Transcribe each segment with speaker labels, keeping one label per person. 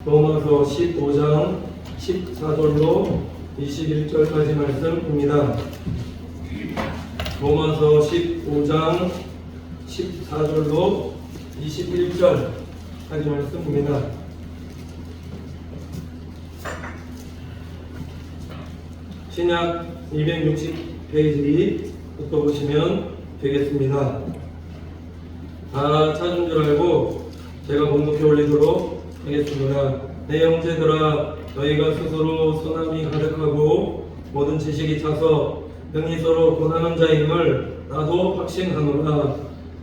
Speaker 1: 로마서 15장 14절로 21절까지 말씀입니다. 로마서 15장 14절로 21절까지 말씀입니다. 신약 260페이지부터 보시면 되겠습니다. 다 찾은 줄 알고 제가 봉독해 올리도록 하겠습니다. 내 형제들아, 너희가 스스로 선함이 가득하고 모든 지식이 차서 능히 서로 고난한 자임을 나도 확신하노라.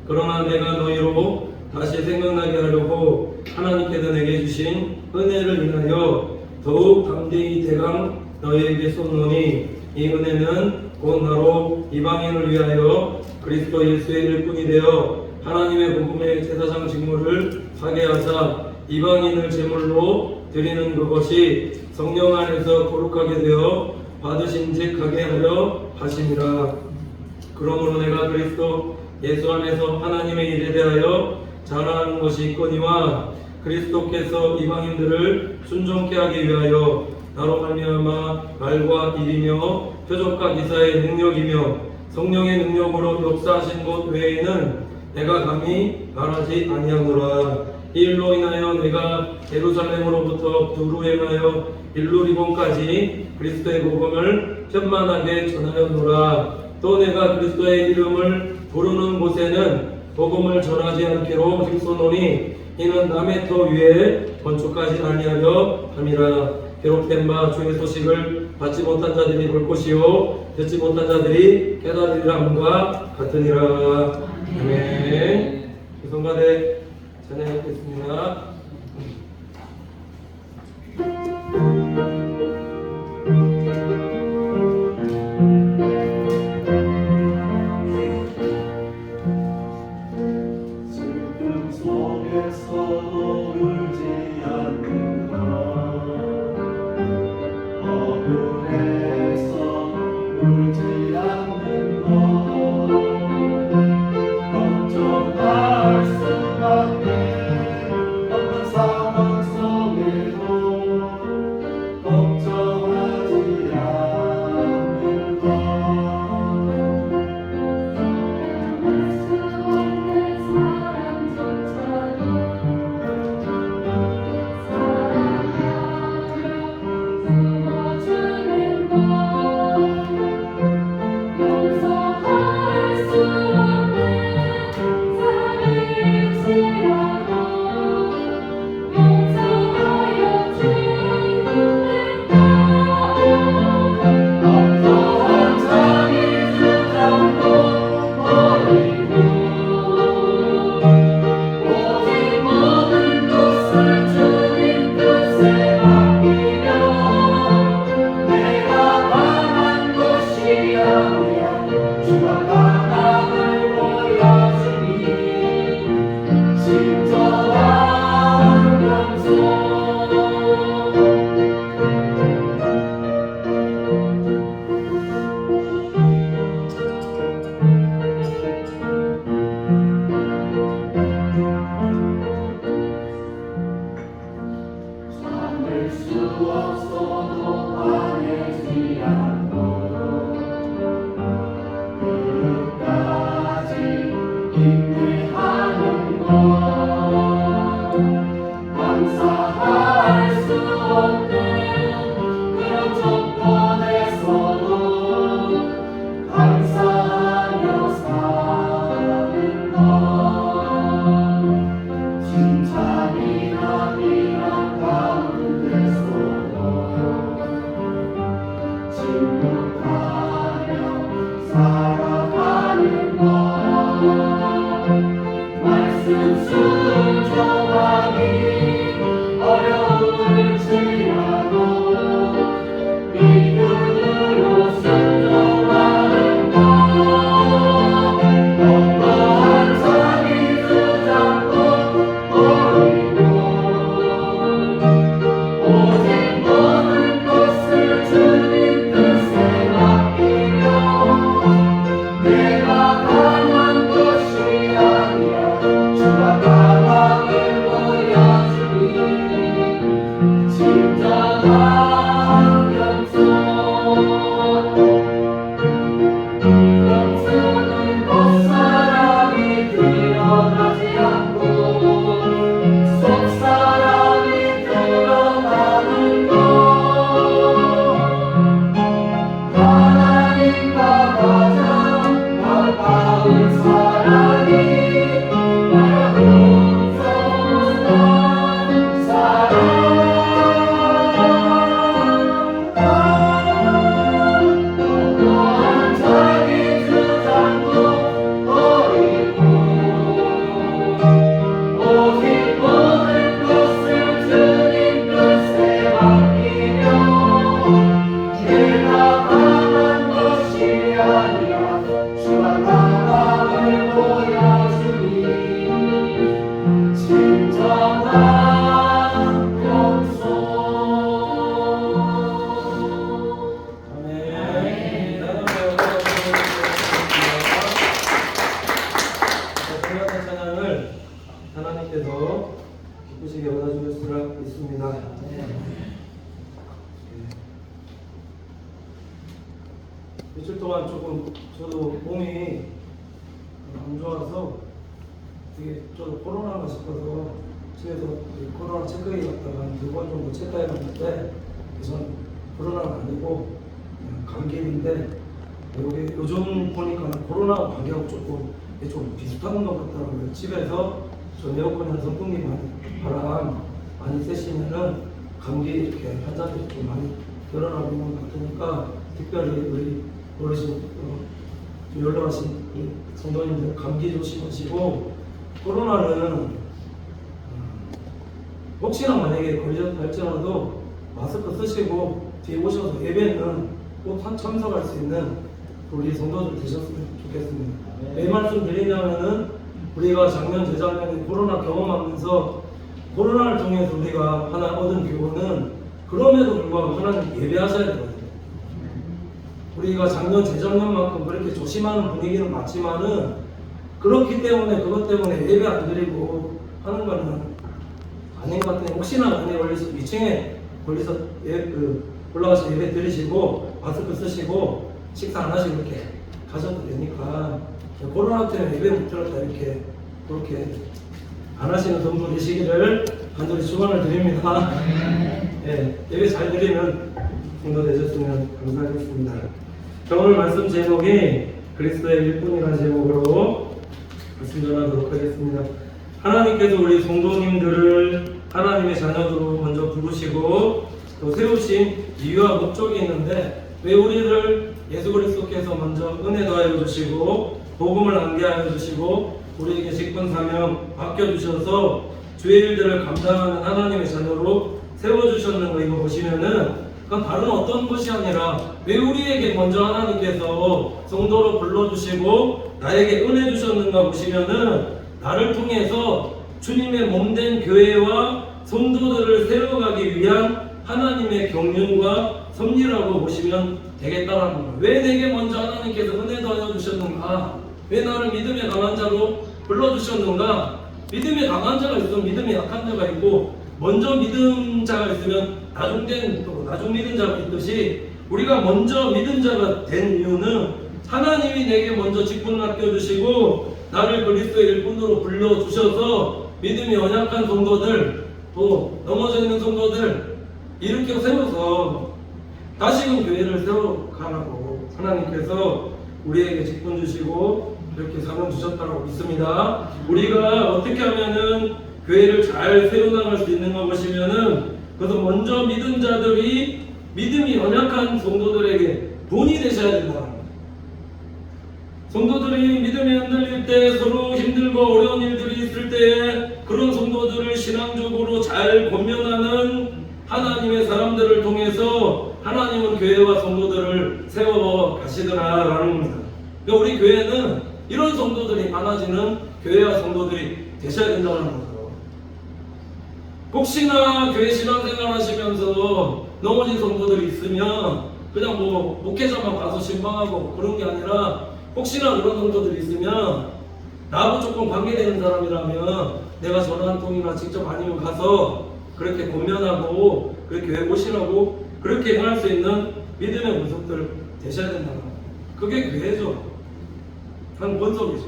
Speaker 1: 그러나 내가 너희로 다시 생각나게 하려고 하나님께서 내게 주신 은혜를 인하여 더욱 담대히 대강 너희에게 쏟노니, 이 은혜는 곧 나로 이방인을 위하여 그리스도 예수의 일꾼이 되어 하나님의 복음의 제사장 직무를 하게 하사 이방인을 제물로 드리는 그것이 성령 안에서 거룩하게 되어 받으심직하게 하려 하심이라. 그러므로 내가 그리스도 예수 안에서 하나님의 일에 대하여 자랑하는 것이 있거니와 그리스도께서 이방인들을 순종케 하기 위하여 나로 말미암아 말과 일이며 표적과 기사의 능력이며 성령의 능력으로 역사하신 것 외에는 내가 감히 말하지 아니하노라. 이 일로 인하여 내가 예루살렘으로부터 두루에마여 일루리본까지 그리스도의 복음을 편만하게 전하였노라. 또 내가 그리스도의 이름을 부르는 곳에는 복음을 전하지 않기로 힘쓰노니, 이는 남의 터 위에 건축하지 아니하려 함이라. 기록된 바 주의 소식을 받지 못한 자들이 볼 것이요 듣지 못한 자들이 깨달으리라 함과 같으니라. 아멘. 성가대 찬양하겠습니다.
Speaker 2: 슬픔 속에서 울지 않는다. 억울해서 울지 않는 것, 걱정할 수밖에 없는 상황 속에도 걱정하지 않는 것. 참을 수 없어도 화내지 않고 끝까지 인내하는 것, 감사할 수 없는 그런 조건에서도 감사하며 사는 것, 칭찬이나 비난 가운데서도 영수는 겉사람이 드러나지 않고 속사람이 드러나는 것. 하나님과 가장 가까운 사람이 나를 훔쳐오는 사람. 또한 자기 주장도 버리고 오직 모든 것을 주님 뜻에 맡기며 내가 강한 것이 아니라 주가 강함을 보여주니 진정한 공소.
Speaker 1: 아멘. 정확한 찬양을 하나님께서 기쁘시게 받아주실 수 있습니다. 며칠 동안 조금 저도 몸이 안 좋아서 되게 저도 코로나가 싶어서 집에서 코로나 체크해 갔다가 한 2번 정도 체크해 갔는데 우선 코로나가 아니고 그냥 감기인데 여기 요즘 보니까 코로나 감기하고 조금 비슷한 것 같더라고요. 집에서 저 에어컨이나 선풍기 바람 많이 쐬시면은 감기 이렇게 환자들이 좀 많이 늘어나고 있는 것 같으니까 특별히 우리 어르신 연락하신 이 성도님들 감기 조심하시고 코로나는 혹시나 만약에 걸리셨다 할지라도 마스크 쓰시고 뒤에 오셔서 예배는 꼭 참석할 수 있는 우리 성도들 되셨으면 좋겠습니다. 왜 말씀 드리냐면은 우리가 작년 재작년에 코로나 경험하면서 코로나를 통해서 우리가 하나 얻은 교훈은 그럼에도 불구하고 하나님 예배하셔야 되거든요. 우리가 작년 재작년만큼 그렇게 조심하는 분위기는 맞지만은 그렇기 때문에 그것 때문에 예배 안 드리고 하는 거는 아닌 것 같아요. 혹시나 만약에 걸려서 2층에 걸려서 올라가서 예배 드리시고 마스크 쓰시고 식사 안 하시고 이렇게 가셔도 되니까 코로나 때문에 예배 못 들었다 이렇게 그렇게 안 하시는 성도 되시기를 간절히 축원을 드립니다. 네, 예배 잘 드리는 성도 되셨으면 감사하겠습니다. 자, 오늘 말씀 제목이 그리스도의 일꾼이라는 제목으로 말씀 전하도록 하겠습니다. 하나님께서 우리 성도님들을 하나님의 자녀들로 먼저 부르시고 또 세우신 이유와 목적이 있는데 왜 우리를 예수 그리스도께서 먼저 은혜 더하여 주시고 복음을 안개하여 주시고 우리에게 직분 사명 맡겨주셔서 주의 일들을 감당하는 하나님의 자녀로 세워주셨는가 이거 보시면은 그건 다른 어떤 것이 아니라 왜 우리에게 먼저 하나님께서 성도로 불러주시고 나에게 은혜 주셨는가 보시면은 나를 통해서 주님의 몸된 교회와 성도들을 세워가기 위한 하나님의 경륜과 섭리라고 보시면 되겠다라는 거예요. 왜 내게 먼저 하나님께서 은혜 더하여 주셨는가? 왜 나를 믿음의 강한 자로 불러주셨는가? 믿음의 강한 자가 있으면 믿음의 약한 자가 있고 먼저 믿음 자가 있으면 나중 믿은 자가 있듯이 우리가 먼저 믿은 자가 된 이유는 하나님이 내게 먼저 직분 맡겨주시고 나를 그리스도의 일꾼으로 불러주셔서 믿음이 연약한 성도들 또 넘어져 있는 성도들 일으켜 세워서 다시금 교회를 세워가라고 하나님께서 우리에게 직분 주시고 이렇게 사명 주셨다고 믿습니다. 우리가 어떻게 하면은 교회를 잘 세워나갈 수 있는가 보시면은 그래서 먼저 믿은 자들이 믿음이 연약한 성도들에게 돈이 되셔야 된다. 성도들이 믿음이 흔들릴 때 서로 힘들고 어려운 일들이 있을 때 그런 성도들을 신앙적으로 잘 권면하는 하나님의 사람들을 통해서 하나님은 교회와 성도들을 세워 가시더라라는 겁니다. 그러니까 우리 교회는 이런 성도들이 많아지는 교회와 성도들이 되셔야 된다는 거죠. 혹시나 교회 신앙생활 하시면서 넘어진 성도들이 있으면 그냥 뭐 목회자만 가서 신방하고 그런 게 아니라 혹시나 그런 성도들이 있으면 나하고 조금 관계되는 사람이라면 내가 전화 한 통이나 직접 아니면 가서 그렇게 권면하고 우리 교회 오시라고 그렇게 행할 수 있는 믿음의 분석들 되셔야 된다. 그게 교회죠. 한 본석이죠.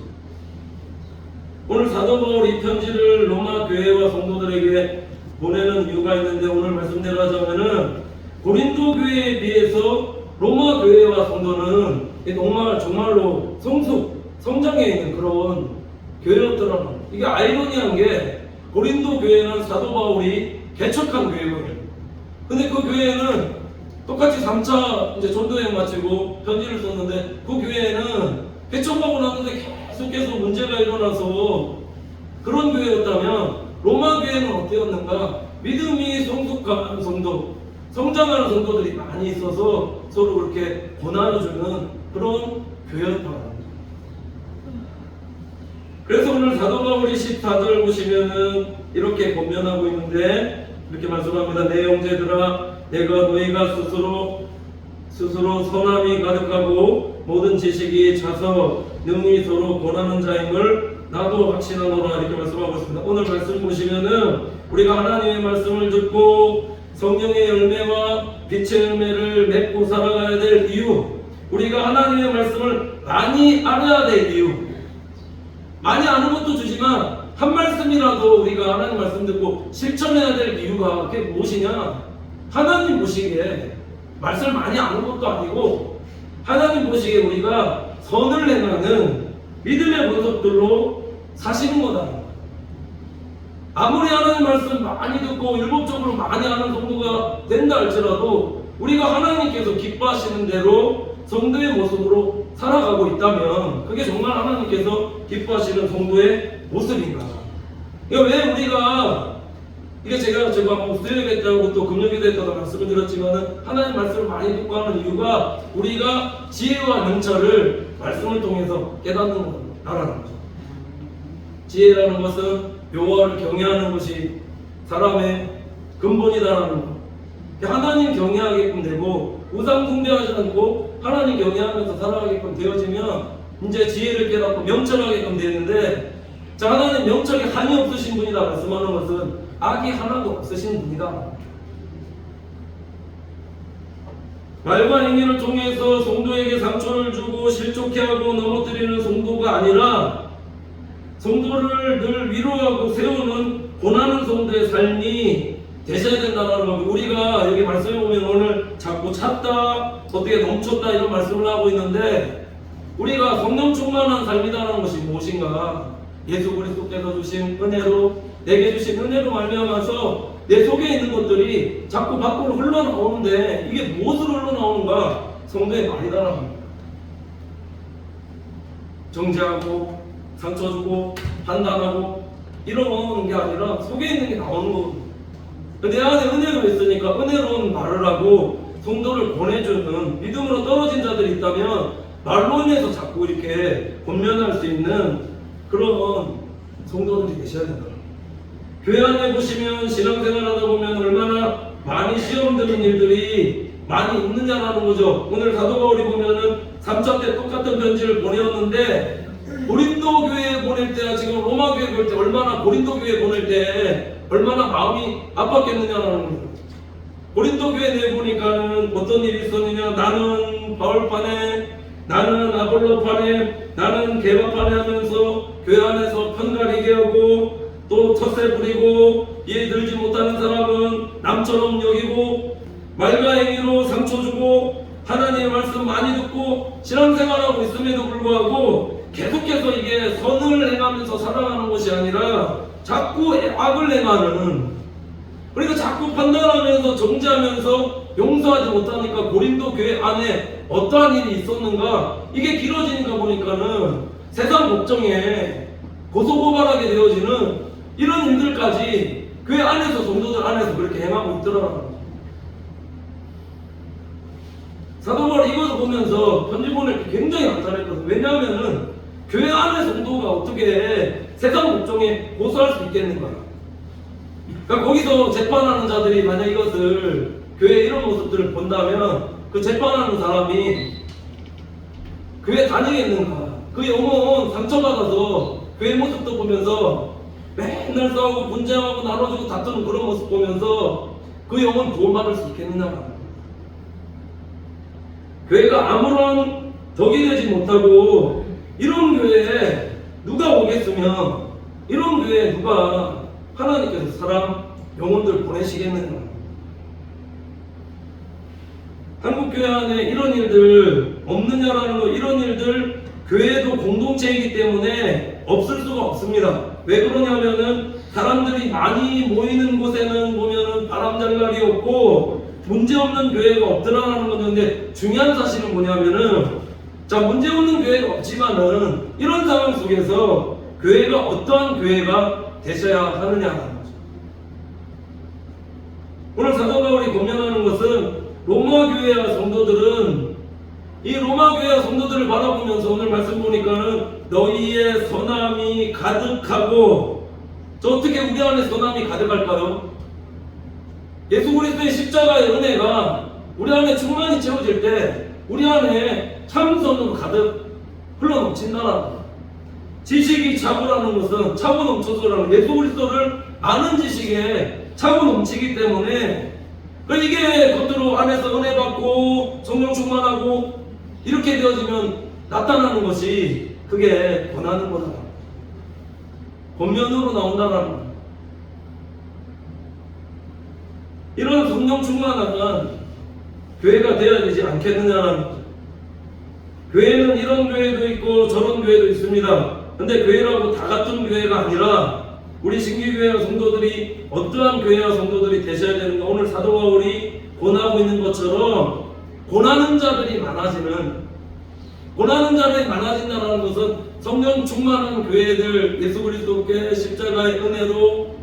Speaker 1: 오늘 사도 바울이 이 편지를 로마 교회와 성도들에게 보내는 이유가 있는데, 오늘 말씀대로 하자면은 고린도 교회에 비해서 로마 교회와 성도는 정말로 성장해 있는 그런 교회였더라고요. 이게 아이러니한 게, 고린도 교회는 사도 바울이 개척한 교회거든요. 근데 그 교회는 똑같이 3차 이제 전도여행 마치고 편지를 썼는데, 그 교회는 개척하고 났는데 계속 문제가 일어나서 그런 교회였다면, 로마 교회는 어땠는가? 믿음이 성숙한 성도, 성장하는 성도들이 많이 있어서 서로 그렇게 권하여주는 그런 교회였다. 그래서 오늘 사도 바울이 14절 보시면은 이렇게 권면하고 있는데, 이렇게 말씀합니다. 내 형제들아, 너희가 스스로 선함이 가득하고 모든 지식이 차서 능히 서로 권하는 자임을 나도 확신하노라, 이렇게 말씀하고 있습니다. 오늘 말씀 보시면은 우리가 하나님의 말씀을 듣고 성령의 열매와 빛의 열매를 맺고 살아가야 될 이유, 우리가 하나님의 말씀을 많이 알아야 될 이유, 많이 아는 것도 주지만 한 말씀이라도 우리가 하나님 말씀 듣고 실천해야 될 이유가 그게 무엇이냐? 하나님 보시기에 말씀을 많이 아는 것도 아니고, 하나님 보시기에 우리가 선을 행하는 믿음의 본석들로 사시는 거다. 아무리 하나님 말씀 많이 듣고 율법적으로 많이 아는 성도가 된다 할지라도 우리가 하나님께서 기뻐하시는 대로 성도의 모습으로 살아가고 있다면 그게 정말 하나님께서 기뻐하시는 성도의 모습인가? 그러니까 왜 우리가, 이게 제가 수요일에 또 금요일에 때도 말씀을 드렸지만은 하나님 말씀을 많이 듣고 하는 이유가 우리가 지혜와 능차를 말씀을 통해서 깨닫는 거라는 거죠. 지혜라는 것은 여호와를 경외하는 것이 사람의 근본이다라는 것. 하나님 경외하게끔 되고 우상 숭배하지 않고 하나님 경외하면서 살아가게끔 되어지면 이제 지혜를 깨닫고 명철하게끔 되는데, 자, 하나님 명철이 한이 없으신 분이다 말씀하는 것은 악이 하나도 없으신 분이다. 말과 행위를 통해서 성도에게 상처를 주고 실족해 하고 넘어뜨리는 성도가 아니라 성도를 늘 위로하고 세우는 권하는 성도의 삶이 되셔야 된다는 겁니다. 우리가 여기 말씀해 보면 오늘 자꾸 찼다, 어떻게 넘쳤다 이런 말씀을 하고 있는데, 우리가 성령 충만한 삶이라는 것이 무엇인가? 예수 그리스도께서 주신 은혜로, 내게 주신 은혜로 말미암아서 내 속에 있는 것들이 자꾸 밖으로 흘러나오는데, 이게 무엇으로 흘러나오는가? 성도의 말이다라는 겁니다. 정죄하고 상처 주고 판단하고 이러는 게 아니라 속에 있는 게 나오는 거거든요. 내 안에 은혜가 있으니까 은혜로운 말을 하고 성도를 권해주는, 믿음으로 떨어진 자들이 있다면 말로 인해서 자꾸 이렇게 권면할 수 있는 그런 성도들이 계셔야 된다. 교회 안에 보시면 신앙생활 하다 보면 얼마나 많이 시험 드는 일들이 많이 있느냐라는 거죠. 오늘 사도 바울이 보면은 3차 때 똑같은 편지를 보내었는데, 고린도 교회에 보낼 때와 지금 로마 교회에 보낼 때 얼마나, 고린도 교회에 보낼 때 얼마나 마음이 아팠겠느냐라는 거예요. 고린도 교회에 내보니까는 어떤 일이 있었느냐? 나는 바울파네, 나는 아볼로파네, 나는 게바파네 하면서 교회 안에서 편가리게 하고 또 텃세 부리고 이해 들지 못하는 사람은 남처럼 여기고 말과 행위로 상처 주고 하나님의 말씀 많이 듣고 신앙생활하고 있음에도 불구하고 계속해서 이게 선을 행하면서 살아가는 것이 아니라 자꾸 악을 행하는, 그러니까 자꾸 판단하면서 정죄하면서 용서하지 못하니까 고린도 교회 안에 어떠한 일이 있었는가, 이게 길어지니까 보니까는 세상 걱정에 고소고발하게 되어지는 이런 일들까지 교회 안에서, 성도들 안에서 그렇게 행하고 있더라고요. 사도 바울이 이것을 보면서 편지 보낼 때 굉장히 안타했거든요. 왜냐하면은 교회 안에 성도가 어떻게 세상 걱정에 고소할 수 있겠는가? 그러니까 거기서 재판하는 자들이 만약 이것을 교회 이런 모습들을 본다면 그 재판하는 사람이 교회 다니겠는가? 그 영혼 상처받아서 교회 모습도 보면서 맨날 싸우고 분쟁하고 나눠주고 다투는 그런 모습 보면서 그 영혼 구원받을 수 있겠느냐? 교회가 아무런 덕이 되지 못하고 이런 교회에 누가 오겠으며 이런 교회에 누가 하나님께서 사람 영혼들 보내시겠느냐? 한국교회 안에 이런 일들 없느냐라는 거, 이런 일들 교회도 공동체이기 때문에 없을 수가 없습니다. 왜 그러냐면은 사람들이 많이 모이는 곳에는 보면은 바람잘 날이 없고 문제없는 교회가 없더라라는 건데, 중요한 사실은 뭐냐면은 자, 문제없는 교회가 없지만은 이런 상황 속에서 교회가 어떠한 교회가 되셔야 하느냐는 거죠. 오늘 사도 바울이 권면하는 것은 로마 교회와 성도들은 이 로마 교회와 성도들을 바라보면서 오늘 말씀 보니까는 너희의 선함이 가득하고, 저 어떻게 우리 안에 선함이 가득할까요? 예수 그리스도의 십자가의 은혜가 우리 안에 충만히 채워질 때 우리 안에 참선으로 가득 흘러넘친다라는 거예요. 지식이 차고라는 것은 차고 넘쳐서라는, 예수 그리스도를 아는 지식에 차고 넘치기 때문에 이게 겉으로 안에서 은혜 받고 성령 충만하고 이렇게 되어지면 나타나는 것이 그게 권하는 거다. 권면으로 나온다라는 거예요. 이런 성령 충만한 교회가 되어야 되지 않겠느냐라는 거죠. 교회는 이런 교회도 있고 저런 교회도 있습니다. 근데 교회라고 다 같은 교회가 아니라 우리 신기교회와 성도들이 어떠한 교회와 성도들이 되셔야 되는가, 오늘 사도 바울이 권하고 있는 것처럼 권하는 자들이 많아진다는 것은 성령 충만한 교회들, 예수 그리스도께 십자가의 은혜로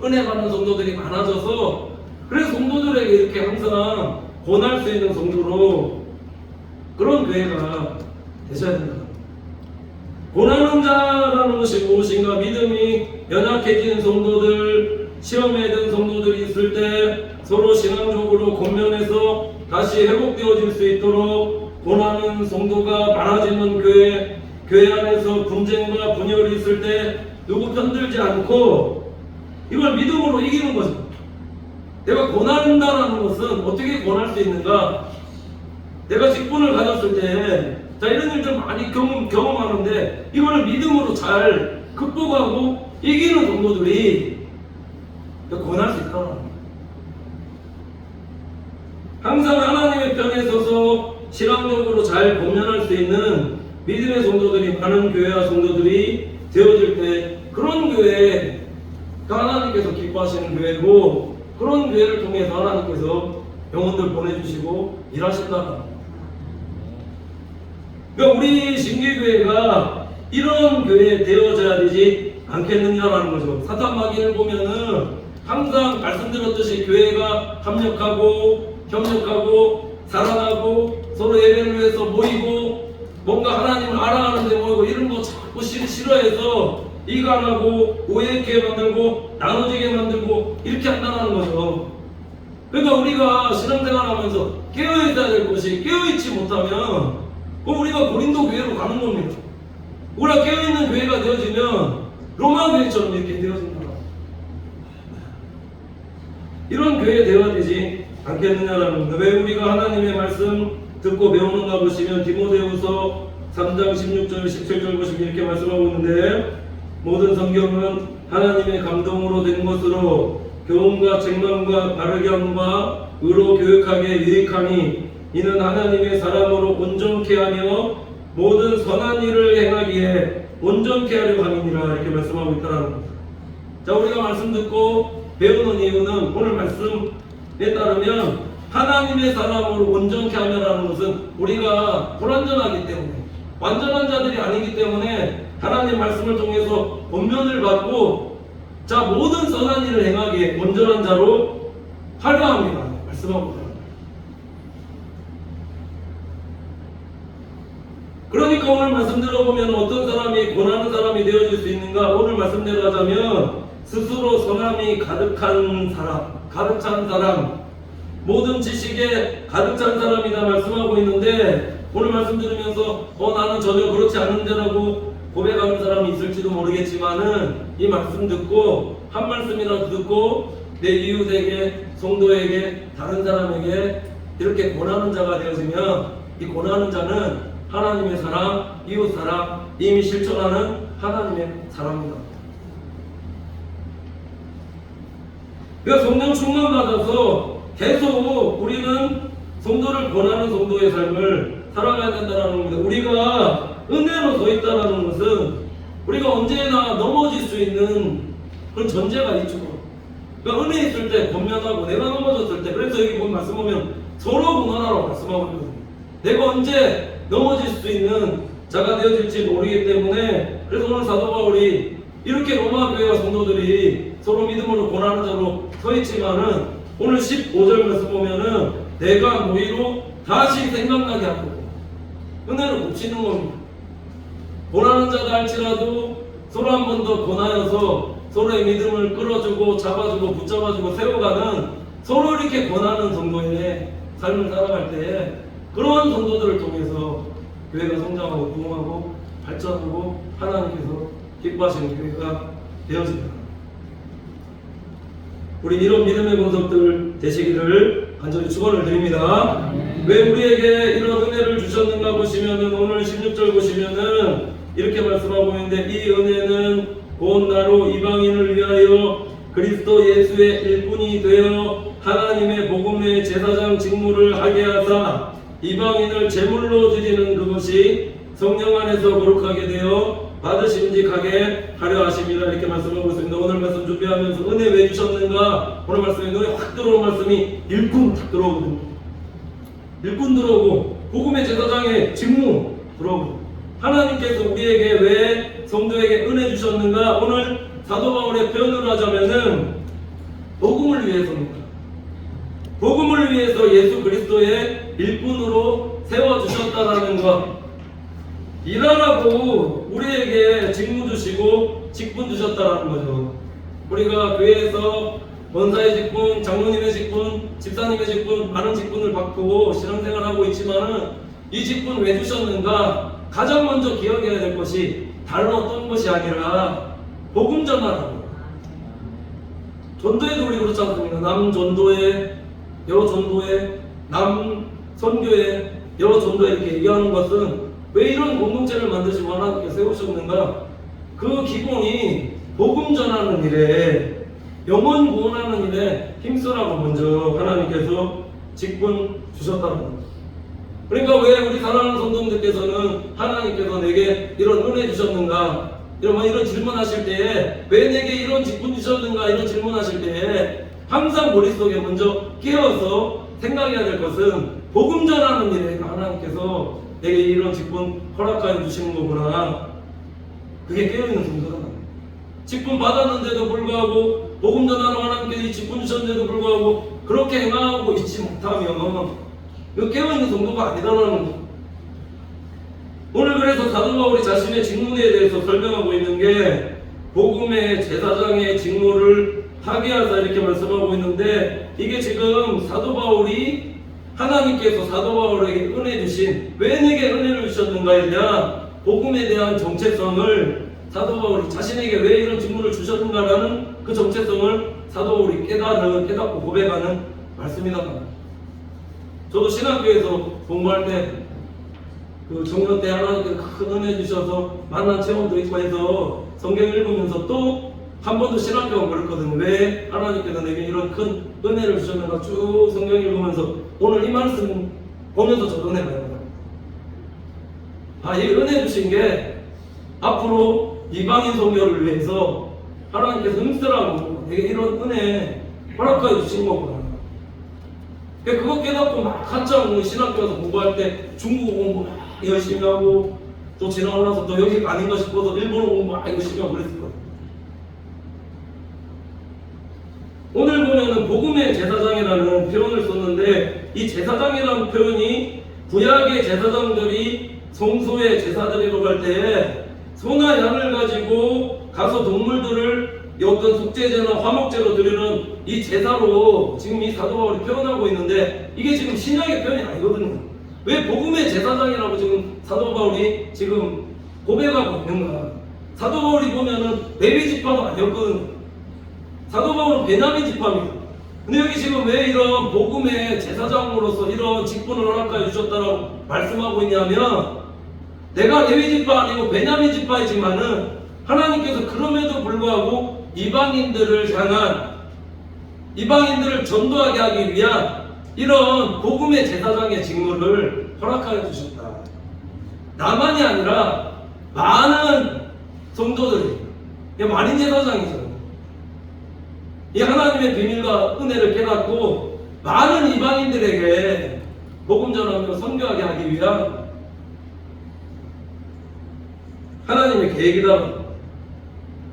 Speaker 1: 은혜 받는 성도들이 많아져서, 그래서 성도들에게 이렇게 항상 권할 수 있는 성도로 그런 교회가 되셔야 된다. 권하는 자라는 것이 무엇인가? 믿음이 연약해진 성도들, 시험에 든 성도들이 있을 때 서로 신앙적으로 권면해서 다시 회복되어질 수 있도록 권하는 성도가 많아지는 교회 안에서 분쟁과 분열이 있을 때 누구 편들지 않고 이걸 믿음으로 이기는 거죠. 내가 권한다라는 것은 어떻게 권할 수 있는가? 내가 직분을 가졌을 때 자, 이런 일들 많이 경험하는데 이걸 믿음으로 잘 극복하고 이기는 성도들이 권할 수 있다. 항상 하나님의 편에 서서 신앙적으로 잘 권면할 수 있는 믿음의 성도들이 많은 교회와 성도들이 되어질 때, 그런 교회가 하나님께서 기뻐하시는 교회고, 그런 교회를 통해서 하나님께서 영혼들 보내주시고 일하신다. 그러니까 우리 신기교회가 이런 교회 되어져야 되지 않겠느냐라는 거죠. 사탄 마귀를 보면은 항상 말씀드렸듯이 교회가 협력하고 사랑하고 서로 예배를 위해서 모이고 뭔가 하나님을 알아가는데 모이고 이런 거 자꾸 싫어해서 이간하고 오해케 만들고 나눠지게 만들고 이렇게 한다는 거죠. 그러니까 우리가 신앙생활하면서 깨어있어야 될 것이, 깨어있지 못하면 우리가 고린도 교회로 가는 겁니다. 우리가 깨어있는 교회가 되어지면 로마 교회처럼 이렇게 되어진다. 이런 교회 되어야 되지 않겠느냐라는 겁니다. 왜 우리가 하나님의 말씀 듣고 배우는가 보시면 디모데후서 3장 16절 17절 보시면 이렇게 말씀하고 있는데, 모든 성경은 하나님의 감동으로 된 것으로 교훈과 책망과 바르게 함과 의로 교육하게 유익하니 이는 하나님의 사람으로 온전케 하며 모든 선한 일을 행하기에 온전케 하려 함이니라, 이렇게 말씀하고 있다는 겁니다. 자, 우리가 말씀 듣고 배우는 이유는 오늘 말씀에 따르면 하나님의 사람으로 온전케 하며라는 것은 우리가 불완전하기 때문에, 완전한 자들이 아니기 때문에 하나님 말씀을 통해서 권면을 받고 자, 모든 선한 일을 행하기에 온전한 자로 하려 합니다. 말씀하고 있다. 그러니까 오늘 말씀 들어보면 어떤 사람이 권하는 사람이 되어질 수 있는가? 오늘 말씀대로 하자면 스스로 선함이 가득한 사람, 가득 찬 사람, 모든 지식에 가득 찬 사람이다 말씀하고 있는데, 오늘 말씀 들으면서 나는 전혀 그렇지 않은데라고 고백하는 사람이 있을지도 모르겠지만은 이 말씀 듣고 한 말씀이라도 듣고 내 이웃에게, 성도에게, 다른 사람에게 이렇게 권하는 자가 되어지면 이 권하는 자는 하나님의 사랑, 이웃 사랑, 이미 실천하는 하나님의 사랑입니다. 그러니까 성령 충만 받아서 계속 우리는 성도를 권하는 성도의 삶을 살아가야 된다는 겁니다. 우리가 은혜로 서 있다는 것은 우리가 언제나 넘어질 수 있는 그런 전제가 있죠. 그러니까 은혜 있을 때 권면하고 내가 넘어졌을 때, 그래서 여기 보면 말씀 보면 서로 권하라고 말씀하고 있거든요. 내가 언제 넘어질 수 있는 자가 되어질지 모르기 때문에, 그래서 오늘 사도 바울이 이렇게 로마 교회와 성도들이 서로 믿음으로 권하는 자로 서 있지만은 오늘 15절 말씀 보면은 내가 너희로 다시 생각나게 하고 은혜를 곱치는 겁니다. 권하는 자다 할지라도 서로 한 번 더 권하여서 서로의 믿음을 끌어주고 잡아주고 붙잡아주고 세워가는, 서로 이렇게 권하는 성도의 삶을 살아갈 때에 그러한 성도들을 통해서 교회가 성장하고 부흥하고 발전하고 하나님께서 기뻐하시는 교회가 되어집니다. 우리 이런 믿음의 보석들 되시기를 간절히 축원을 드립니다. 왜 우리에게 이런 은혜를 주셨는가 보시면은 오늘 16절 보시면은 이렇게 말씀하고 있는데, 이 은혜는 곧 나로 이방인을 위하여 그리스도 예수의 일꾼이 되어 하나님의 복음의 제사장 직무를 하게 하사 이방인을 제물로 드리는 그것이 성령 안에서 거룩하게 되어 받으심직하게 하려 하십니다. 이렇게 말씀하고 있습니다. 오늘 말씀 준비하면서 은혜 왜 주셨는가? 오늘 말씀에 눈에 확 들어오는 말씀이 일꾼 딱 들어오거든요. 일꾼 들어오고 복음의 제사장의 직무 들어오고, 하나님께서 우리에게 왜 성도에게 은혜 주셨는가? 오늘 사도 바울의 표현으로 하자면은 복음을 위해서입니다. 복음을 위해서 예수 그리스도의 일꾼으로 세워주셨다라는 것, 일하라고 우리에게 직무 주시고 직분 주셨다라는 거죠. 우리가 교회에서 권사의 직분, 장로님의 직분, 집사님의 직분, 많은 직분을 받고 신앙생활하고 있지만은 이 직분 왜 주셨는가? 가장 먼저 기억해야 될 것이 다른 어떤 것이 아니라 복음 전하라고. 전도에도 우리 그렇지 않습니까? 남 전도회, 여러 전도회, 남 선교회, 여러 전도회 이렇게 얘기하는 것은 왜 이런 공동체를 만드시고 하나님께 세우셨는가? 그 기본이 복음 전하는 일에, 영혼 구원하는 일에 힘쓰라고 먼저 하나님께서 직분 주셨다는 겁니다. 그러니까 왜 우리 사랑하는 성도님들께서는 하나님께서 내게 이런 은혜 주셨는가? 이런 질문하실 때에, 왜 내게 이런 직분 주셨는가? 이런 질문하실 때에 항상 머릿속에 먼저 깨어서 생각해야 될 것은 복음 전하는 일에 하나님께서 내게 이런 직분 허락하여 주시는 거구나. 그게 깨어있는 성도다. 직분 받았는데도 불구하고, 복음 전하러 하나님께서 이 직분 주셨는데도 불구하고 그렇게 행하고 있지 못하면 이거 깨어있는 성도가 아니다라는 거. 오늘 그래서 사도 바울이 자신의 직무에 대해서 설명하고 있는 게 복음의 제사장의 직무를 하게 하자 이렇게 말씀하고 있는데, 이게 지금 사도 바울이 하나님께서 사도 바울에게 은혜 주신, 왜 내게 은혜를 주셨는가에 대한 복음에 대한 정체성을 사도 바울이 자신에게 왜 이런 직무를 주셨는가라는 그 정체성을 사도 바울이 깨닫고 고백하는 말씀이다. 저도 신학교에서 공부할 때 그 청년 때 하나님께서 큰 은혜 주셔서 만난 체험도 있고 해서 성경 읽으면서 또 한 번도 신학교가 그랬거든요. 왜 하나님께서 내게 이런 큰 은혜를 주셨는가 쭉 성경 읽으면서 오늘 이 말씀 보면서 저도 은혜 많이 받아요. 이 은혜 주신 게 앞으로 이방인 선교를 위해서 하나님께서 힘쓰라고 내게 이런 은혜 허락하여 주신 거구나. 그거 깨닫고 막 한참 신학교 가서 공부할 때 중국어 공부 막 열심히 하고, 또 지나고 나서 또 여기가 아닌가 싶어서 일본어 공부 막 열심히 하고 그랬을 거예요. 오늘 보면은 복음의 제사장이라는 표현을 썼는데, 이 제사장이라는 표현이 구약의 제사장들이 성소의 제사드리러 갈 때에 소나 양을 가지고 가서 동물들을 어떤 속죄제나 화목제로 드리는 이 제사로 지금 이 사도 바울이 표현하고 있는데, 이게 지금 신약의 표현이 아니거든요. 왜 복음의 제사장이라고 지금 사도 바울이 지금 고백하고 있는가? 사도 바울이 보면은 레위 지파가 아니었거든요. 사도 바울은 베냐민 지파입니다. 근데 여기 지금 왜 이런 복음의 제사장으로서 이런 직분을 허락하여 주셨다라고 말씀하고 있냐면, 내가 레위 지파 아니고 베냐민 지파이지만은 하나님께서 그럼에도 불구하고 이방인들을 향한, 이방인들을 전도하게 하기 위한 이런 복음의 제사장의 직무를 허락하여 주셨다. 나만이 아니라 많은 성도들이, 이게 만인 제사장이잖아요. 이 하나님의 비밀과 은혜를 깨닫고 많은 이방인들에게 복음 전하며 선교하게 하기 위한 하나님의 계획이다.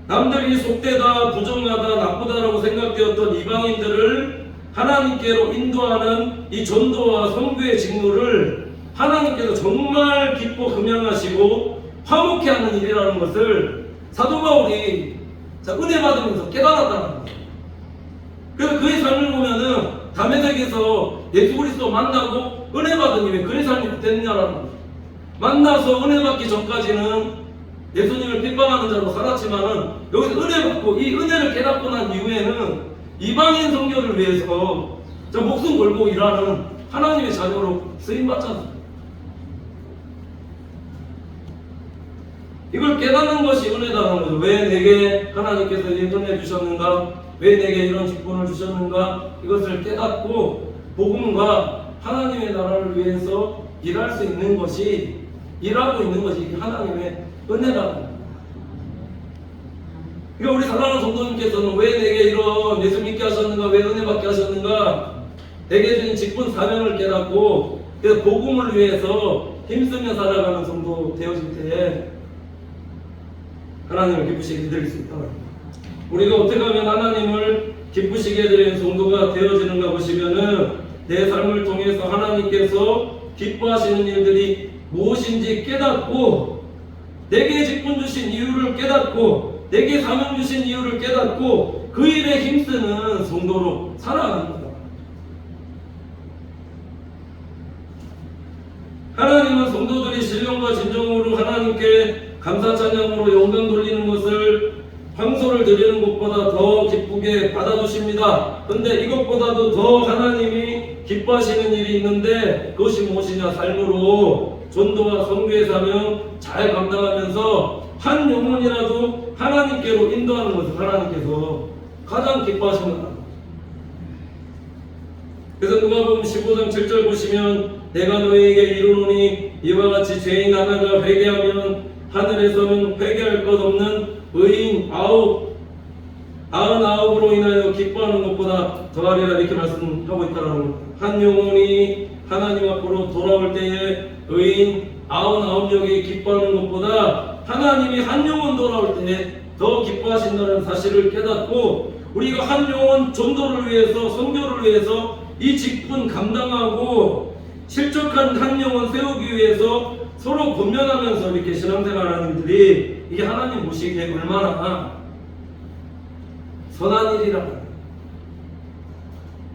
Speaker 1: 남들이 속되다, 부정하다, 나쁘다라고 생각되었던 이방인들을 하나님께로 인도하는 이 전도와 선교의 직무를 하나님께서 정말 기뻐 금양하시고 화목해 하는 일이라는 것을 사도 바울이 은혜 받으면서 깨달았다는 거예요. 그래서 그의 삶을 보면은 다메섹에서 예수 그리스도 만나고 은혜 받으니 왜 그의 삶이 됐냐라는 거예요. 만나서 은혜 받기 전까지는 예수님을 핍박하는 자로 살았지만은 여기서 은혜 받고 이 은혜를 깨닫고 난 이후에는 이방인 선교를 위해서 목숨 걸고 일하는 하나님의 자녀로 쓰임 받잖아요. 이걸 깨닫는 것이 은혜다는 거죠. 왜 내게 하나님께서 이 은혜 주셨는가? 왜 내게 이런 직분을 주셨는가? 이것을 깨닫고 복음과 하나님의 나라를 위해서 일할 수 있는 것이, 일하고 있는 것이 이게 하나님의 은혜라는 거예요. 그러니까 우리 사랑하는 성도님께서는 왜 내게 이런 예수 믿게 하셨는가? 왜 은혜 받게 하셨는가? 내게 주신 직분 사명을 깨닫고 그래서 복음을 위해서 힘쓰며 살아가는 성도 되어질 때에 하나님을 기쁘시게 해드릴 수 있다. 우리가 어떻게 하면 하나님을 기쁘시게 해드리는 성도가 되어지는가 보시면은 내 삶을 통해서 하나님께서 기뻐하시는 일들이 무엇인지 깨닫고, 내게 직분 주신 이유를 깨닫고, 내게 사명 주신 이유를 깨닫고 그 일에 힘쓰는 성도로 살아가는 거다. 하나님은 성도들이 신령과 진정으로 하나님께 감사 찬양으로 영광 돌리는 것을, 황소를 드리는 것보다 더 기쁘게 받아주십니다. 근데 이것보다도 더 하나님이 기뻐하시는 일이 있는데 그것이 무엇이냐? 삶으로 전도와 선교의 사명 잘 감당하면서 한 영혼이라도 하나님께로 인도하는 것을 하나님께서 가장 기뻐하시는 거다. 그래서 누가복음 15장 7절 보시면 내가 너희에게 이르노니 이와 같이 죄인 하나가 회개하면 하늘에서는 회개할 것 없는 의인 99으로 인하여 기뻐하는 것보다 더하리라, 이렇게 말씀하고 있다는 겁니다. 한 영혼이 하나님 앞으로 돌아올 때에 의인 99명이 기뻐하는 것보다 하나님이 한 영혼 돌아올 때에 더 기뻐하신다는 사실을 깨닫고, 우리가 한 영혼 전도를 위해서, 선교를 위해서 이 직분 감당하고 실족한 한 영혼 세우기 위해서 서로 권면하면서 이렇게 신앙생활하는 일들이 이게 하나님 보시기에 얼마나 선한 일이라.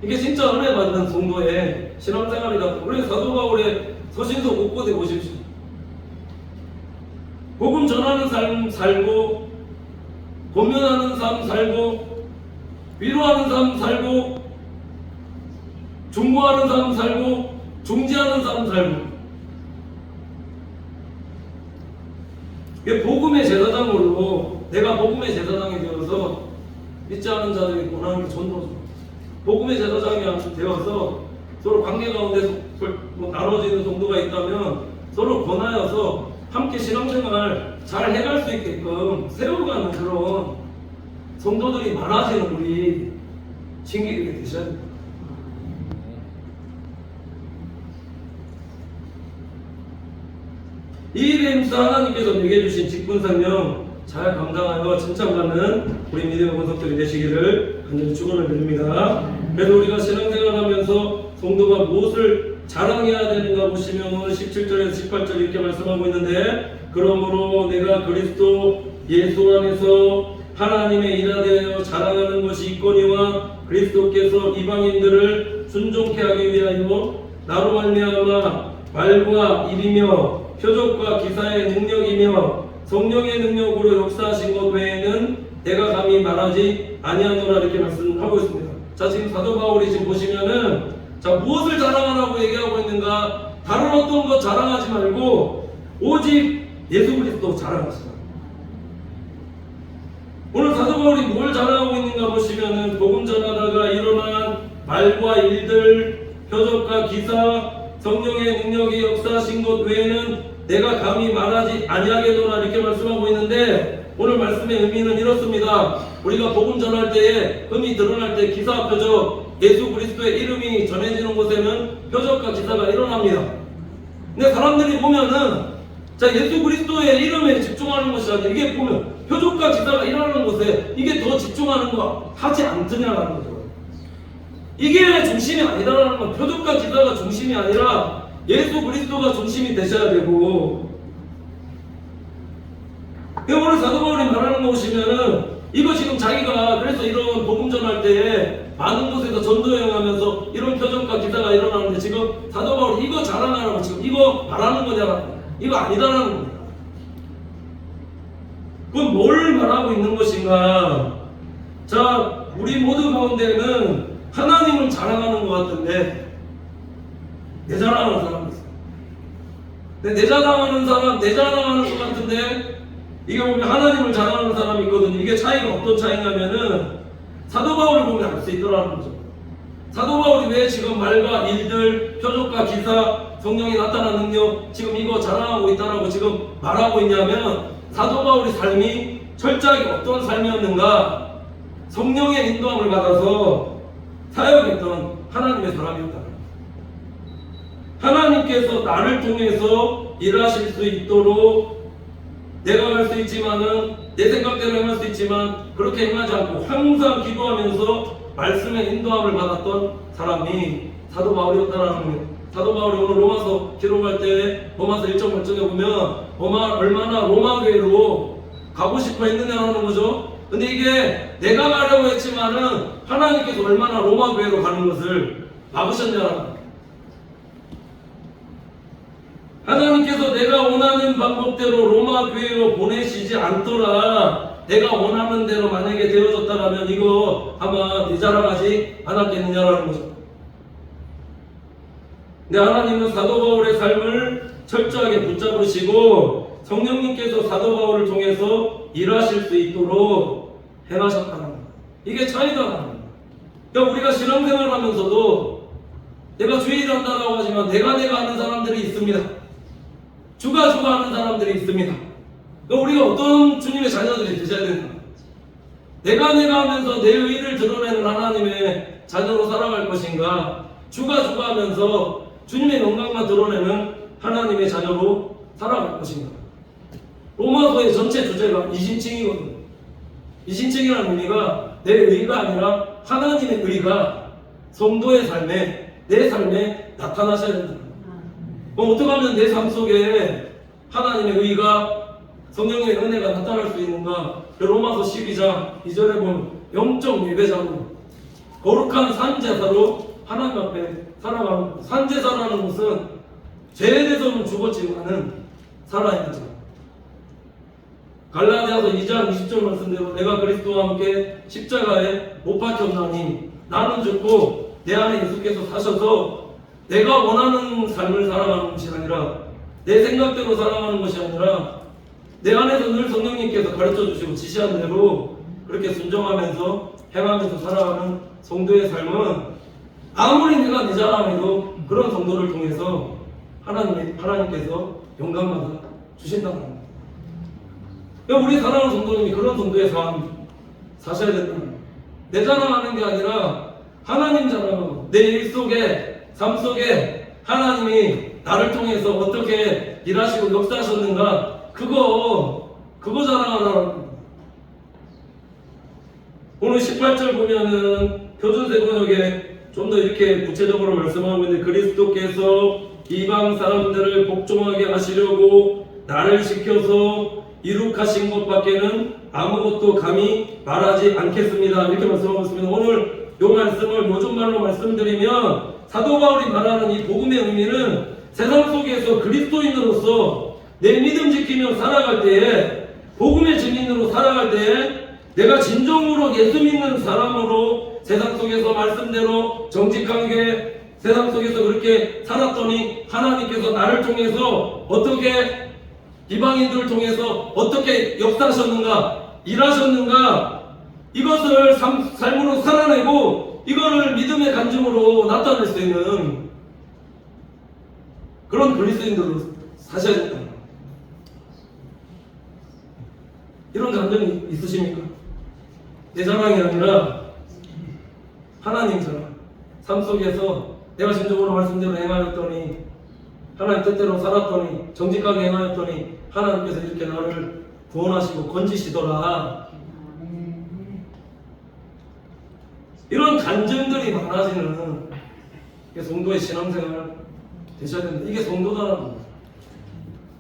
Speaker 1: 이게 진짜 은혜 받는 성도의 신앙생활이다. 우리 사도 바울의 서신서 곳곳에 보십시오. 복음 전하는 삶 살고, 권면하는 삶 살고, 위로하는 삶 살고, 중보하는 삶 살고, 중지하는 삶 살고. 이게 복음의 제사장으로, 내가 복음의 제사장이 되어서 믿지 않은 자들이 권하는 게 전도죠. 복음의 제사장이 되어서 서로 관계 가운데 나눠지는 정도가 있다면 서로 권하여서 함께 신앙생활 잘 해갈 수 있게끔 세워가는 그런 성도들이 많아지는 우리 신기하게 되셔야 됩니다. 이 일에 힘써 하나님께서 내게 주신 직분사명 잘 감당하여 칭찬받는 우리 믿음의 권속들이 되시기를 간절히 축원을 드립니다. 그래서 우리가 신앙생활하면서 성도가 무엇을 자랑해야 되는가 보시면 오늘 17절에서 18절 이렇게 말씀하고 있는데, 그러므로 내가 그리스도 예수 안에서 하나님의 일하되어 자랑하는 것이 있거니와 그리스도께서 이방인들을 순종케 하기 위하여 나로 말미암아 말과 일이며 표적과 기사의 능력이며 성령의 능력으로 역사하신 것 외에는 내가 감히 말하지 아니하노라 이렇게 말씀하고 있습니다. 자, 지금 사도 바울이 지금 보시면은 자, 무엇을 자랑하라고 얘기하고 있는가? 다른 어떤 것 자랑하지 말고 오직 예수 그리스도 자랑하시라. 오늘 사도 바울이 뭘 자랑하고 있는가 보시면은 복음 전하다가 일어난 말과 일들, 표적과 기사, 성령의 능력이 역사하신 것 외에는 내가 감히 말하지 아니하겠노라 이렇게 말씀하고 있는데, 오늘 말씀의 의미는 이렇습니다. 우리가 복음 전할 때에 흠이 드러날 때 기사, 표적, 예수 그리스도의 이름이 전해지는 곳에는 표적과 기사가 일어납니다. 근데 사람들이 보면은 자, 예수 그리스도의 이름에 집중하는 것이 아니라 이게 보면 표적과 기사가 일어나는 곳에 이게 더 집중하는 거 하지 않느냐라는 거죠. 이게 중심이 아니라는 건, 표적과 기사가 중심이 아니라 예수 그리스도가 중심이 되셔야 되고, 오늘 사도 바울이 말하는 거 보시면은 이거 지금 자기가 그래서 이런 복음 전할 때에 많은 곳에서 전도 여행하면서 이런 표적과 기사가 일어나는데 지금 사도 바울이 이거 자랑하라고 지금 이거 말하는 거냐라는, 이거 아니다라는 겁니다. 그럼 뭘 말하고 있는 것인가? 자, 우리 모두 가운데는 하나님을 자랑하는 것 같은데 내 자랑하는 사람이 있어요. 근데 내 자랑하는 사람, 내 자랑하는 것 같은데 이게 보면 하나님을 자랑하는 사람이 있거든요. 이게 차이가 어떤 차이냐면은 사도 바울을 보면 알 수 있더라는 거죠. 사도 바울이 왜 지금 말과 일들, 표적과 기사, 성령이 나타난 능력 지금 이거 자랑하고 있다라고 지금 말하고 있냐면, 사도 바울의 삶이 철저하게 어떤 삶이었는가? 성령의 인도함을 받아서 사역했던 하나님의 사람이었다. 하나님께서 나를 통해서 일하실 수 있도록 내가 할 수 있지만은 내 생각대로 행할 수 있지만 그렇게 행하지 않고 항상 기도하면서 말씀의 인도함을 받았던 사람이 사도 바울이었다라는 거예요. 사도 바울이 오늘 로마서 기록할 때 로마서 1장 8절에 보면 얼마나 로마 교회로 가고 싶어 했느냐라는 거죠. 근데 이게 내가 가려고 했지만은 하나님께서 얼마나 로마 교회로 가는 것을 막으셨냐라는 거예요. 하나님께서 내가 원하는 방법대로 로마 교회로 보내시지 않더라, 내가 원하는 대로 만약에 되어졌다라면 이거 아마 네 자랑하지 않았겠느냐라는 거죠. 근데 하나님은 사도 바울의 삶을 철저하게 붙잡으시고 성령님께서 사도 바울을 통해서 일하실 수 있도록 행하셨다는 거예요. 이게 차이다라는 거예요. 그러니까 우리가 신앙생활 하면서도 내가 주의 일한다고 하지만 내가 하는 사람들이 있습니다. 주가 하는 사람들이 있습니다. 그러니까 우리가 어떤 주님의 자녀들이 되셔야 된다. 내가 하면서 내 의를 드러내는 하나님의 자녀로 살아갈 것인가, 주가 하면서 주님의 영광만 드러내는 하나님의 자녀로 살아갈 것인가. 로마서의 전체 주제가 이신칭이거든요. 이신칭이라는 의미가 내 의가 아니라 하나님의 의가 성도의 삶에, 내 삶에 나타나셔야 된다. 그럼 어떻게 하면 내 삶 속에 하나님의 의가, 성령의 은혜가 나타날 수 있는가? 로마서 12장 2절에 보면 영적 예배자로 거룩한 산제사로 하나님 앞에 살아가는, 산제사라는 것은 죄에 대해서는 죽었지만은 살아있는 자. 갈라디아서 2장 20절 말씀대로 내가 그리스도와 함께 십자가에 못 박혔나니 나는 죽고 내 안에 예수께서 사셔서 내가 원하는 삶을 살아가는 것이 아니라 내 생각대로 살아가는 것이 아니라 내 안에서 늘 성령님께서 가르쳐 주시고 지시한 대로 그렇게 순종하면서 행하면서 살아가는 성도의 삶은 아무리 내가 내 자랑해도 그런 성도를 통해서 하나님께서 영광받아 주신다는 겁니다. 그러니까 우리 사랑하는 성도님이 그런 성도의 삶 사셔야 된다는 거예요. 내 자랑하는 게 아니라 하나님 자랑하고 내 일 속에, 삶 속에 하나님이 나를 통해서 어떻게 일하시고 역사하셨는가, 그거 자랑하라는 겁니다. 오늘 18절 보면은 표준세 번역에 좀 더 이렇게 구체적으로 말씀하고 있는데, 그리스도께서 이방 사람들을 복종하게 하시려고 나를 시켜서 이룩하신 것밖에는 아무것도 감히 말하지 않겠습니다. 이렇게 말씀하고 있습니다. 오늘 이 말씀을 요즘말로 말씀드리면 사도 바울이 말하는 이 복음의 의미는 세상 속에서 그리스도인으로서 내 믿음 지키며 살아갈 때에, 복음의 증인으로 살아갈 때에 내가 진정으로 예수 믿는 사람으로 세상 속에서 말씀대로 정직하게 세상 속에서 그렇게 살았더니 하나님께서 나를 통해서 어떻게 이방인들을 통해서 어떻게 역사하셨는가, 일하셨는가, 이것을 삶으로 살아내고 이거를 믿음의 간증으로 나타낼 수 있는 그런 그리스도인들로 사셔야 된다. 이런 감정이 있으십니까? 내 자랑이 아니라 하나님 자랑. 삶 속에서 내가 진정으로 말씀대로 행하였더니, 하나님 뜻대로 살았더니, 정직하게 행하였더니 하나님께서 이렇게 나를 구원하시고 건지시더라. 이런 간증들이 많아지는 이게 성도의 신앙생활 되셔야 됩니다. 이게 성도다라는 겁니다.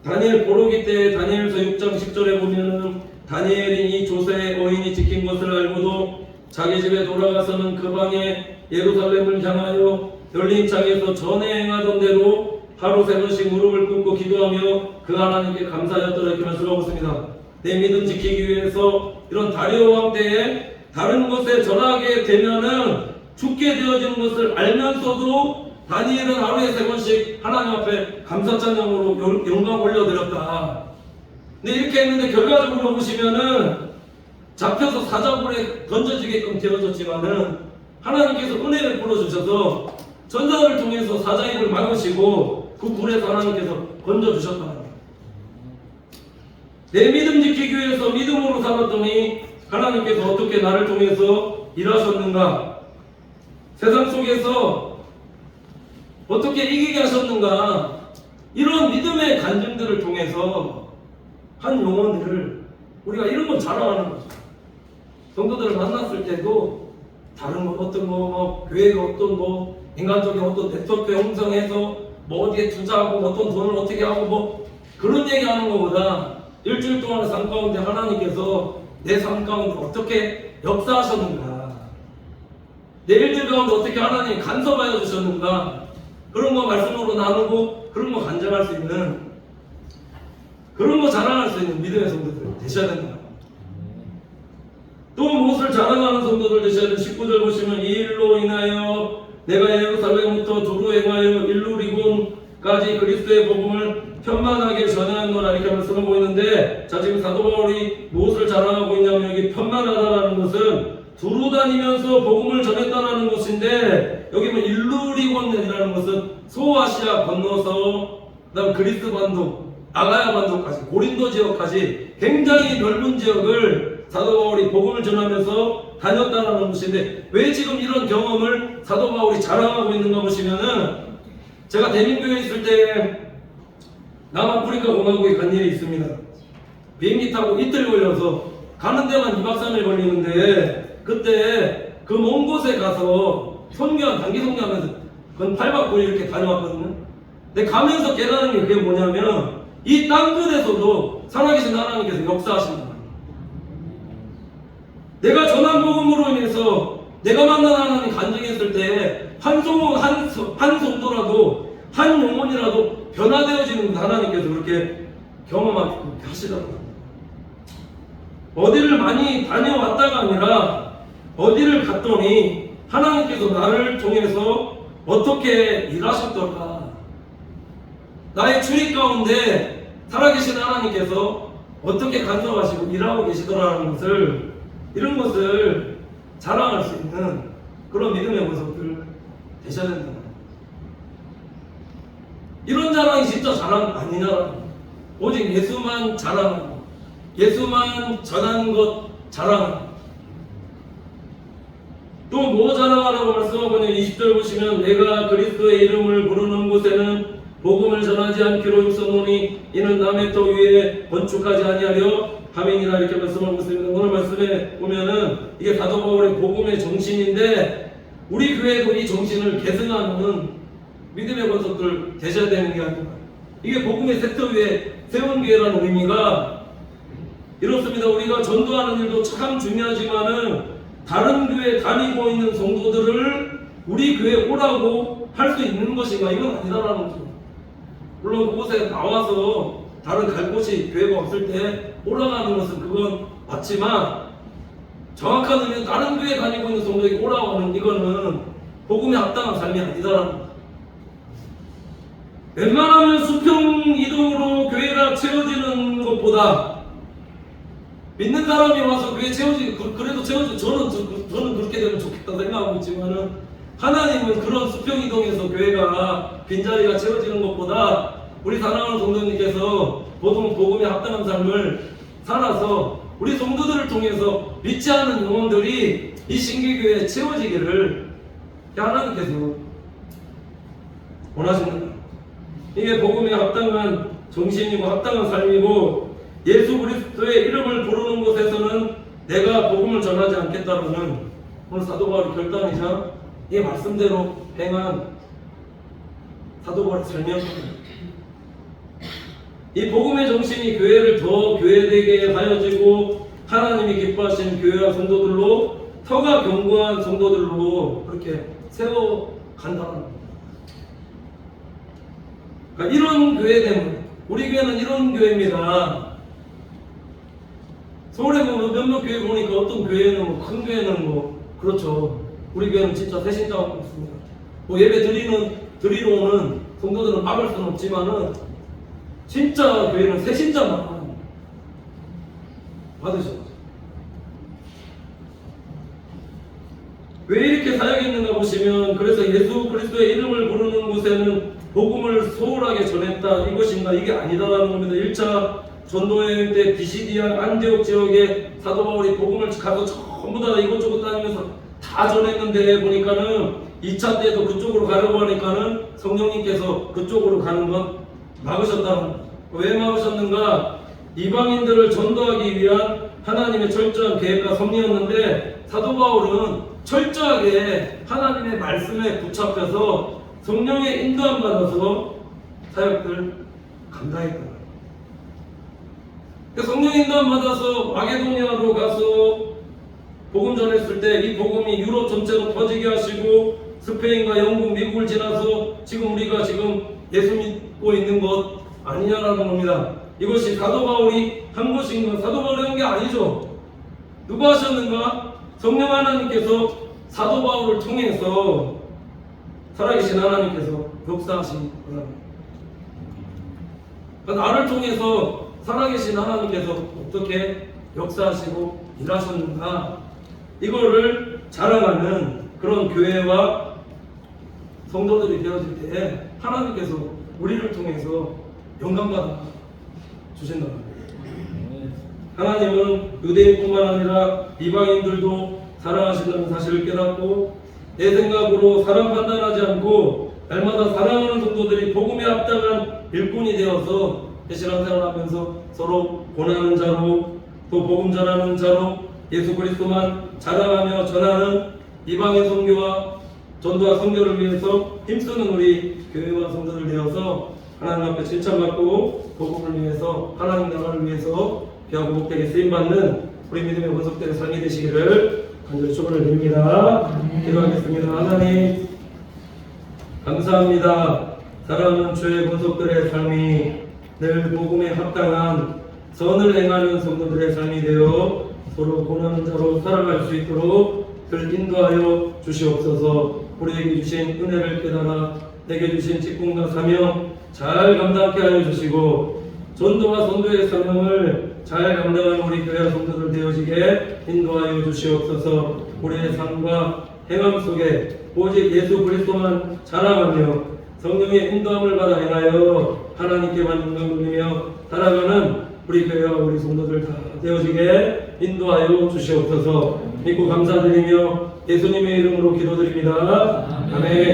Speaker 1: 다니엘 포로기 때 다니엘서 6장 10절에 보면은 다니엘이 이 조세의 어인이 지킨 것을 알고도 자기 집에 돌아가서는 그 방에 예루살렘을 향하여 열린 창에서 전에 행하던 대로 하루 세 번씩 무릎을 꿇고 기도하며 그 하나님께 감사하였더라. 이렇게 말씀하고 있습니다. 내 믿음 지키기 위해서 이런 다리오 왕 때에 다른 곳에 전하게 되면은 죽게 되어지는 것을 알면서도 다니엘은 하루에 세 번씩 하나님 앞에 감사 찬양으로 영광 올려드렸다. 근데 이렇게 했는데 결과적으로 보시면은 잡혀서 사자굴에 던져지게끔 되어졌지만은 하나님께서 은혜를 풀어주셔서 전사를 통해서 사자 입을 막으시고 그 불에서 하나님께서 건져주셨다. 내 믿음 지키기 위해서 믿음으로 살았더니 하나님께서 어떻게 나를 통해서 일하셨는가, 세상 속에서 어떻게 이기게 하셨는가, 이런 믿음의 간증들을 통해서 한 영혼들을 우리가 이런 걸 자랑하는 거죠. 성도들을 만났을 때도 다른 거 어떤 거 교회가 어떤 거 인간적인 어떤 네트워크 형성해서 뭐 어디에 투자하고 어떤 돈을 어떻게 하고 뭐 그런 얘기하는 것보다 일주일 동안의 삶 가운데 하나님께서 내 삶 가운데 어떻게 역사하셨는가, 내 일들 가운데 어떻게 하나님이 간섭하여 주셨는가, 그런 거 말씀으로 나누고 그런 거 간증할 수 있는, 그런 거 자랑할 수 있는 믿음의 성도들 되셔야 된다. 또 무엇을 자랑하는 성도들 되셔야 되는 19절 보시면 이 일로 인하여 내가 예루살렘부터 두루 행하여 일루리곤까지 그리스도의 복음을 편만하게 전하노라. 이렇게 말씀하고 있는데, 자 지금 사도 바울이 무엇을 자랑하고 있냐면 여기 편만하다라는 것은 두루 다니면서 복음을 전했다라는 것인데, 여기 뭐 일루리곤이라는 것은 소아시아 건너서 그다음 그리스 반도, 아가야 반도까지, 고린도 지역까지 굉장히 넓은 지역을 사도 바울이 복음을 전하면서 다녔다는 것인데, 왜 지금 이런 경험을 사도 바울이 자랑하고 있는가 보시면은, 제가 대민교회에 있을 때 남아프리카 공화국에 간 일이 있습니다. 비행기 타고 이틀 걸려서 가는 데만 2박 3일 걸리는데, 그때 그 먼 곳에 가서 단기 선교하면서 그건 8박 9일 이렇게 다녀왔거든요. 근데 가면서 깨달은 게 그게 뭐냐면, 이 땅 끝에서도 살아계신 하나님께서 역사하신다. 내가 전한 복음으로 인해서 내가 만난 하나님 간증했을 때 한 성도라도 한 영혼이라도 변화되어지는 하나님께서 그렇게 경험하게 하시더라고요. 어디를 많이 다녀왔다가 아니라 어디를 갔더니 하나님께서 나를 통해서 어떻게 일하셨더라. 나의 출입 가운데 살아계신 하나님께서 어떻게 간섭하시고 일하고 계시더라는 것을, 이런 것을 자랑할 수 있는 그런 믿음의 모습들 되셔야 된다. 이런 자랑이 진짜 자랑 아니냐. 오직 예수만 자랑하고 예수만 전하는 것 자랑하고. 또 뭐 자랑하라고 말씀하고 있는 20절 보시면 내가 그리스도의 이름을 부르는 곳에는 복음을 전하지 않기로 육성노니 이는 남의 터 위에 건축하지 아니하려 함이니라. 이렇게 말씀하고 있습니다. 오늘 말씀에 보면은 이게 사도 바울의 복음의 정신인데, 우리 교회도 이 정신을 계승하는 믿음의 권속들 되셔야 되는 게 아닙니다. 이게 복음의 섹터 위에 세운 교회라는 의미가 이렇습니다. 우리가 전도하는 일도 참 중요하지만은 다른 교회 다니고 있는 성도들을 우리 교회에 오라고 할 수 있는 것인가, 이건 아니다라는 거죠. 물론 그곳에 나와서 다른 갈 곳이 교회가 없을 때 올라가는 것은 그건 맞지만, 정확한 의미는 다른 교회 다니고 있는 성도에게 오라고 하는 이거는 복음에 합당한 삶이 아니다라는 거예요. 웬만하면 수평 이동으로 교회가 채워지는 것보다 믿는 사람이 와서 교회 그래도 채워지 저는 그렇게 되면 좋겠다 생각하고 있지만은 하나님은 그런 수평 이동에서 교회가 빈자리가 채워지는 것보다 우리 사랑하는 성도님께서 복음에 합당한 삶을 살아서 우리 성도들을 통해서 믿지 않는 영혼들이 이 신기교회에 채워지기를 하나님께서 원하시는 거예요. 이게 복음에 합당한 정신이고 합당한 삶이고, 예수 그리스도의 이름을 부르는 곳에서는 내가 복음을 전하지 않겠다는 오늘 사도 바울의 결단이자 이 말씀대로 행한 사도 바울의 삶이었습니다. 이 복음의 정신이 교회를 더 교회되게 하여지고 하나님이 기뻐하시는 교회와 성도들로, 터가 견고한 성도들로 그렇게 세워간다는 겁니다. 그러니까 이런 교회 때문에, 우리 교회는 이런 교회입니다. 서울에 보면 몇몇 교회 보니까 어떤 교회는 큰 교회는 그렇죠. 우리 교회는 진짜 새신자가 있습니다. 예배 드리러 오는 성도들은 막을 수는 없지만은 진짜 교회는 새신자만 받으셔. 왜 이렇게 사역했는가 보시면, 그래서 예수 그리스도의 이름을 부르는 곳에는 복음을 소홀하게 전했다 이것인가? 이게 아니다라는 겁니다. 1차 전도여행 때 비시디아 안디옥 지역에 사도 바울이 복음을 가서 전부 다 이것저것 다니면서 다 전했는데 보니까는 2차 때도 그쪽으로 가려고 하니까는 성령님께서 그쪽으로 가는 건 막으셨다는. 왜 막으셨는가? 이방인들을 전도하기 위한 하나님의 철저한 계획과 섭리였는데, 사도 바울은 철저하게 하나님의 말씀에 붙잡혀서 성령의 인도함 받아서 사역들 감당했다. 성령의 인도함 받아서 마게도니아로 가서 복음 전했을 때 이 복음이 유럽 전체로 퍼지게 하시고, 스페인과 영국, 미국을 지나서 지금 우리가 예수 믿고 있는 것 아니냐라는 겁니다. 이것이 사도 바울이 한 것인가? 사도 바울이 한 게 아니죠. 누가 하셨는가? 성령 하나님께서 사도 바울을 통해서, 살아계신 하나님께서 역사하신 거랍니다. 나를 통해서 살아계신 하나님께서 어떻게 역사하시고 일하셨는가, 이거를 자랑하는 그런 교회와 성도들이 되어질 때 하나님께서 우리를 통해서 영광받아 주신다. 하나님은 유대인뿐만 아니라 이방인들도 사랑하신다는 사실을 깨닫고, 내 생각으로 사랑 판단하지 않고 날마다 사랑하는 성도들이 복음에 합당한 일꾼이 되어서 신앙생활하면서 서로 권하는 자로, 또 복음 전하는 자로 예수 그리스도만 자랑하며 전하는 이방인 선교와 전도와 선교를 위해서 힘쓰는 우리 교회와 성도들 되어서 하나님 앞에 칭찬받고 복음을 위해서, 하나님 나라를 위해서 귀하고 복되게 쓰임받는 우리 믿음의 원석들의 삶이 되시기를 간절히 축원을 드립니다. 기도하겠습니다. 하나님 감사합니다. 사랑하는 주의 권속들의 삶이 늘 복음에 합당한 선을 행하는 성도들의 삶이 되어 서로 권하는 자로 살아갈 수 있도록 늘 인도하여 주시옵소서. 우리에게 주신 은혜를 깨달아 내게 주신 직분과 사명 잘 감당하게 하여 주시고, 전도와 선도의 사명을 잘 감당하는 우리 교회 성도들 되어지게 인도하여 주시옵소서. 우리의 삶과 행함 속에 오직 예수 그리스도만 자랑하며 성령의 인도함을 받아 행하여 하나님께만 영광 돌리며 살아가는 우리 교회와 우리 성도들 다 되어지게 인도하여 주시옵소서. 믿고 감사드리며 예수님의 이름으로 기도드립니다. 아멘.